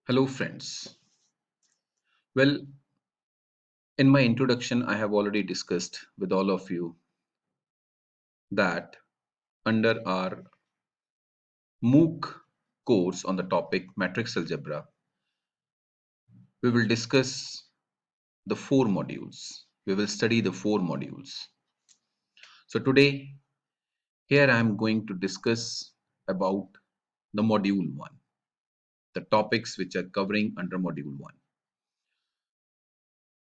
Hello, friends. Well, in my introduction, I have already discussed with all of you that under our MOOC course on the topic matrix algebra, we will discuss the four modules. We will study the four modules. So today, here I am going to discuss about the module one, the topics which are covering under module one.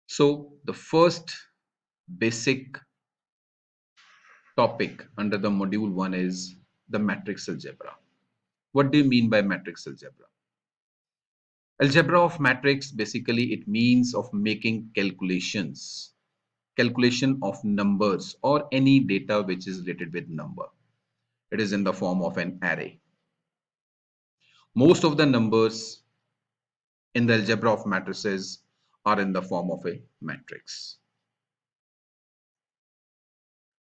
So the first basic topic under the module one is the matrix algebra. What do you mean by matrix algebra? Algebra of matrix, basically it means of making calculation of numbers or any data which is related with number. It is in the form of an array. Most of the numbers in the algebra of matrices are in the form of a matrix.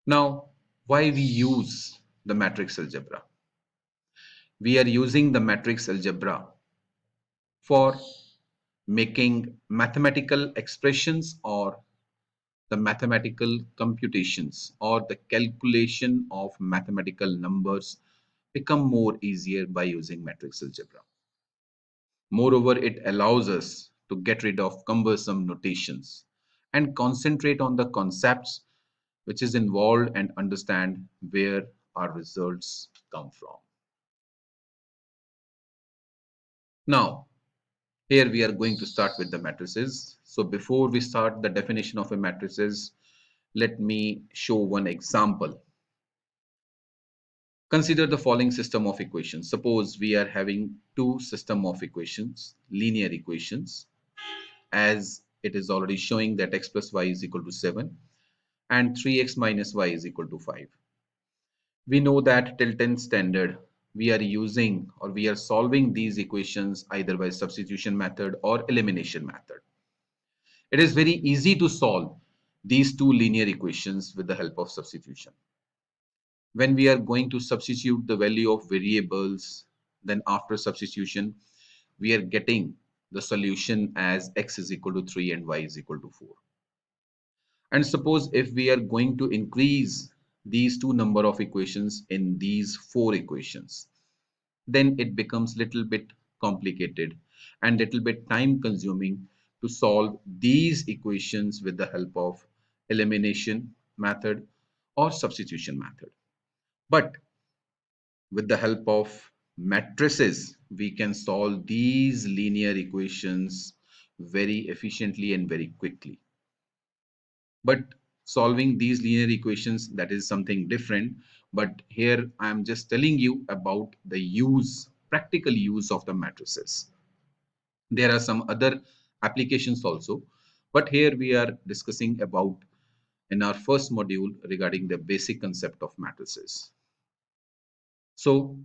Now, why we use the matrix algebra? We are using the matrix algebra for making mathematical expressions or the mathematical computations or the calculation of mathematical numbers become more easier by using matrix algebra. Moreover, it allows us to get rid of cumbersome notations and concentrate on the concepts which is involved and understand where our results come from. Now, here we are going to start with the matrices. So before we start the definition of a matrices, let me show one example. Consider the following system of equations. Suppose we are having two system of equations, linear equations, as it is already showing that x plus y is equal to 7 and 3x minus y is equal to 5. We know that till 10th standard, we are using or we are solving these equations either by substitution method or elimination method. It is very easy to solve these two linear equations with the help of substitution. When we are going to substitute the value of variables, then after substitution, we are getting the solution as x is equal to 3 and y is equal to 4. And suppose if we are going to increase these two number of equations in these four equations, then it becomes little bit complicated and little bit time consuming to solve these equations with the help of elimination method or substitution method. But with the help of matrices, we can solve these linear equations very efficiently and very quickly. But solving these linear equations, that is something different. But here I am just telling you about the practical use of the matrices. There are some other applications also, but here we are discussing about in our first module regarding the basic concept of matrices. So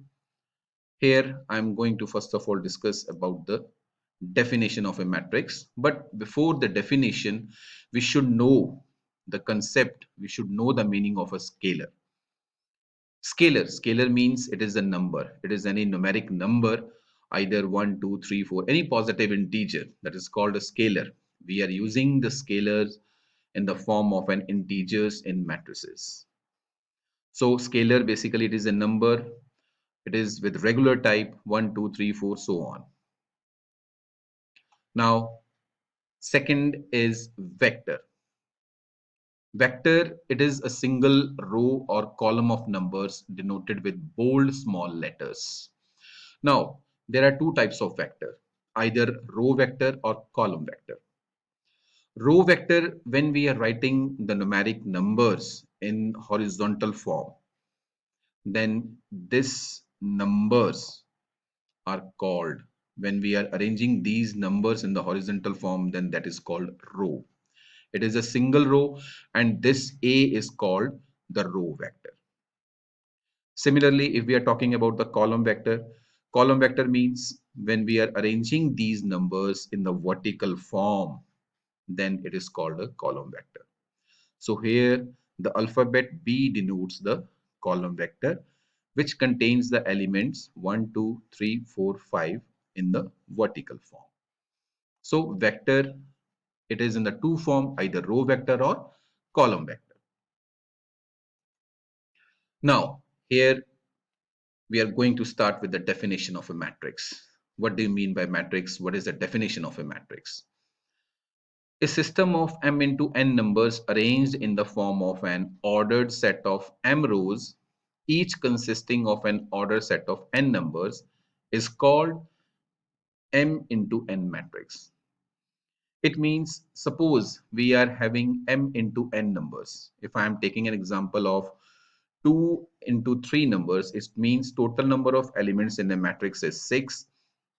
here I'm going to first of all discuss about the definition of a matrix. But before the definition, we should know the concept, we should know the meaning of a scalar. Scalar means it is a number. It is any numeric number, either 1, 2, 3, 4, any positive integer, that is called a scalar. We are using the scalars in the form of an integers in matrices. So scalar basically it is a number. It is with regular type 1, 2, 3, 4, so on. Now, second is vector. Vector, it is a single row or column of numbers denoted with bold small letters. Now, there are two types of vector, either row vector or column vector. Row vector, when we are writing the numeric numbers in horizontal form, then this numbers are called, when we are arranging these numbers in the horizontal form, then that is called row. It is a single row and this A is called the row vector. Similarly, if we are talking about the column vector means when we are arranging these numbers in the vertical form, then it is called a column vector. So here the alphabet B denotes the column vector, which contains the elements 1, 2, 3, 4, 5 in the vertical form. So vector, it is in the two form, either row vector or column vector. Now, here we are going to start with the definition of a matrix. What do you mean by matrix? What is the definition of a matrix? A system of m into n numbers arranged in the form of an ordered set of m rows, each consisting of an ordered set of n numbers, is called m into n matrix. It means, suppose we are having m into n numbers. If I am taking an example of 2 into 3 numbers, it means total number of elements in a matrix is 6,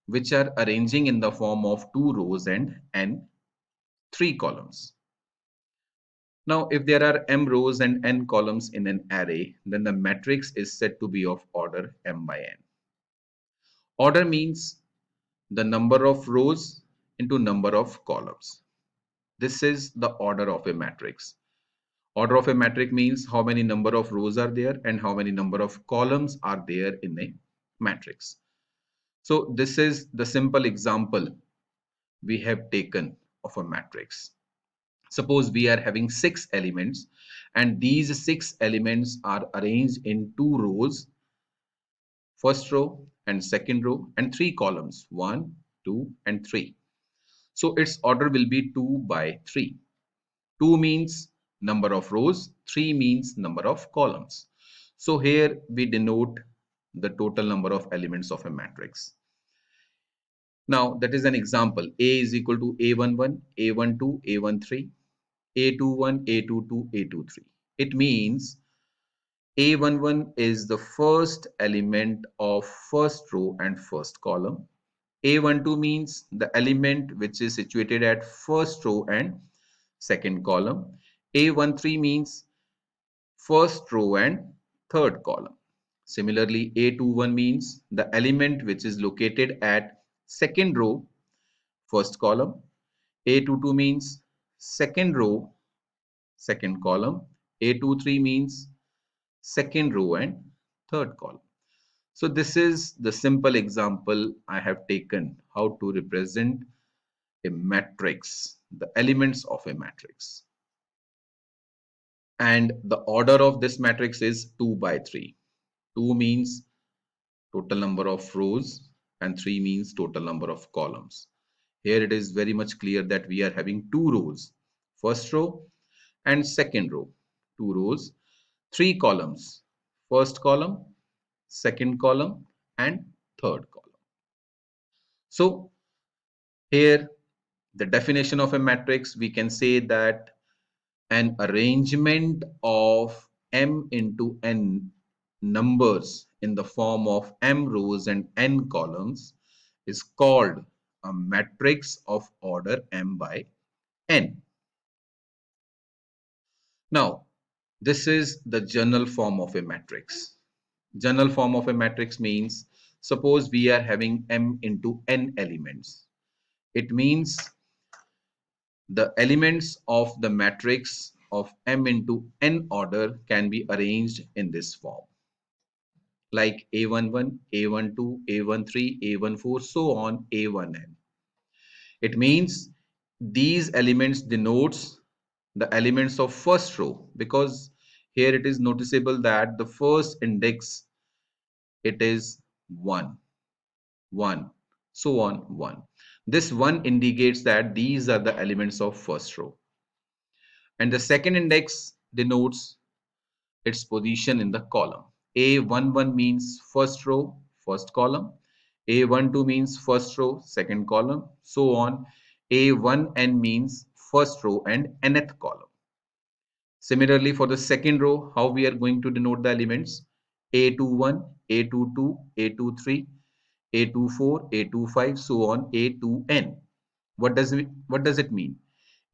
which are arranging in the form of 2 rows and 3 columns. Now, if there are m rows and n columns in an array, then the matrix is said to be of order m by n. Order means the number of rows into number of columns. This is the order of a matrix. Order of a matrix means how many number of rows are there and how many number of columns are there in a matrix. So this is the simple example we have taken of a matrix. Suppose we are having 6 elements and these 6 elements are arranged in 2 rows, first row and second row, and 3 columns, 1, 2 and 3. So its order will be 2 by 3. 2 means number of rows, 3 means number of columns. So here we denote the total number of elements of a matrix. Now that is an example. A is equal to A11, A12, A13, A21, A22, A23. It means A11 is the first element of first row and first column. A12 means the element which is situated at first row and second column. A13 means first row and third column. Similarly, A21 means the element which is located at second row, first column. A22 means second row, second column. A23 means second row and third column. So this is the simple example I have taken how to represent a matrix, the elements of a matrix. And the order of this matrix is 2 by 3. 2 means total number of rows and 3 means total number of columns. Here it is very much clear that we are having 2 rows, first row and second row, 2 rows, 3 columns, first column, second column and third column. So here the definition of a matrix, we can say that an arrangement of m into n numbers in the form of m rows and n columns is called a matrix of order m by n. Now, this is the general form of a matrix. General form of a matrix means, suppose we are having m into n elements. It means the elements of the matrix of m into n order can be arranged in this form, like A11, A12, A13, A14, so on, A1n. It means these elements denotes the elements of first row, because here it is noticeable that the first index, it is 1, 1, so on, 1. This 1 indicates that these are the elements of first row. And the second index denotes its position in the column. A11 means first row, first column. A12 means first row, second column, so on. A1n means first row and nth column. Similarly, for the second row, how we are going to denote the elements? A21, A22, A23, A24, A25, so on, A2n. What does it mean?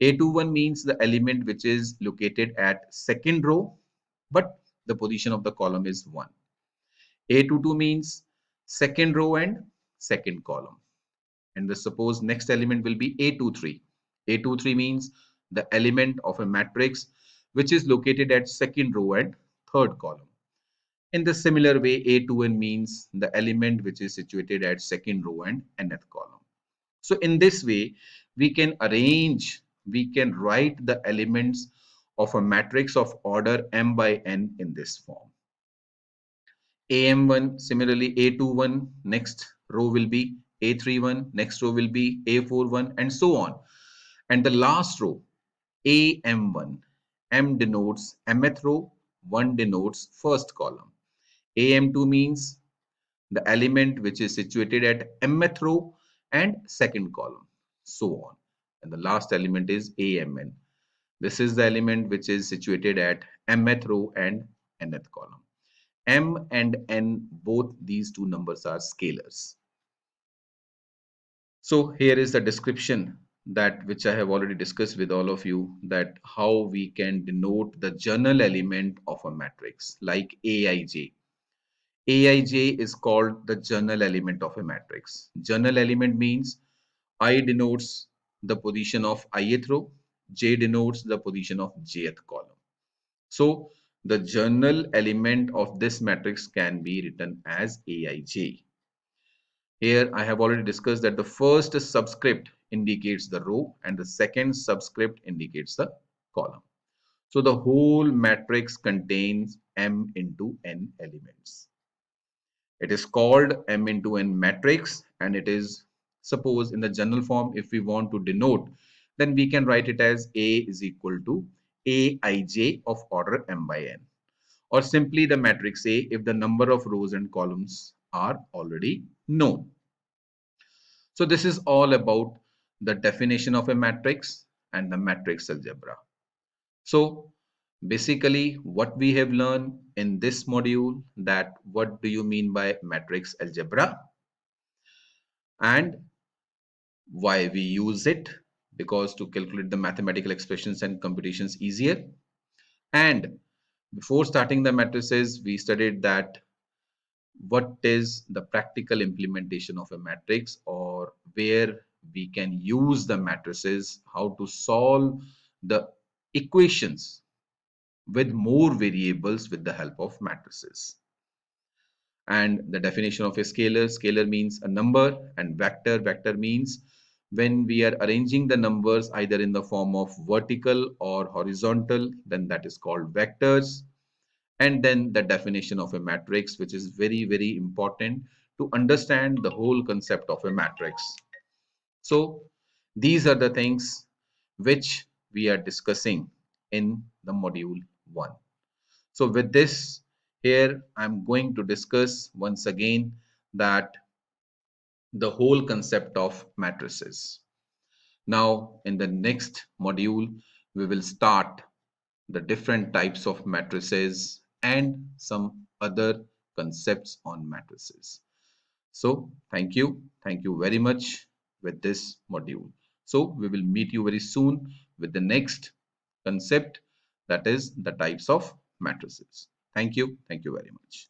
A21 means the element which is located at second row, but the position of the column is 1. A22 means second row and second column. And the suppose next element will be A23. A23 means the element of a matrix which is located at second row and third column. In the similar way, A2n means the element which is situated at second row and nth column. So in this way, we can write the elements of a matrix of order m by n in this form. AM1, similarly A21, next row will be A31, next row will be A41, and so on. And the last row, AM1, M denotes mth row, 1 denotes first column. AM2 means the element which is situated at mth row and second column, so on. And the last element is AMN. This is the element which is situated at mth row and nth column. M and N, both these two numbers are scalars. So here is the description that which I have already discussed with all of you, that how we can denote the journal element of a matrix like Aij. Aij is called the journal element of a matrix. Journal element means I denotes the position of ith row, J denotes the position of jth column. So the journal element of this matrix can be written as Aij. Here I have already discussed that the first subscript indicates the row and the second subscript indicates the column. So the whole matrix contains m into n elements. It is called m into n matrix, and it is, suppose in the general form, if we want to denote, then we can write it as A is equal to Aij of order m by n, or simply the matrix A if the number of rows and columns are already known. So this is all about the definition of a matrix and the matrix algebra. So basically what we have learned in this module, that what do you mean by matrix algebra and why we use it, because to calculate the mathematical expressions and computations easier. And before starting the matrices, we studied that what is the practical implementation of a matrix, or where we can use the matrices, how to solve the equations with more variables with the help of matrices. And the definition of a scalar, scalar means a number, and vector, vector means when we are arranging the numbers either in the form of vertical or horizontal, then that is called vectors. And then the definition of a matrix, which is very, very important to understand the whole concept of a matrix. So these are the things which we are discussing in the module 1. So with this, here I'm going to discuss once again that the whole concept of matrices. Now in the next module, we will start the different types of matrices and some other concepts on matrices. So thank you. Thank you very much with this module. So we will meet you very soon with the next concept, that is the types of matrices. Thank you. Thank you very much.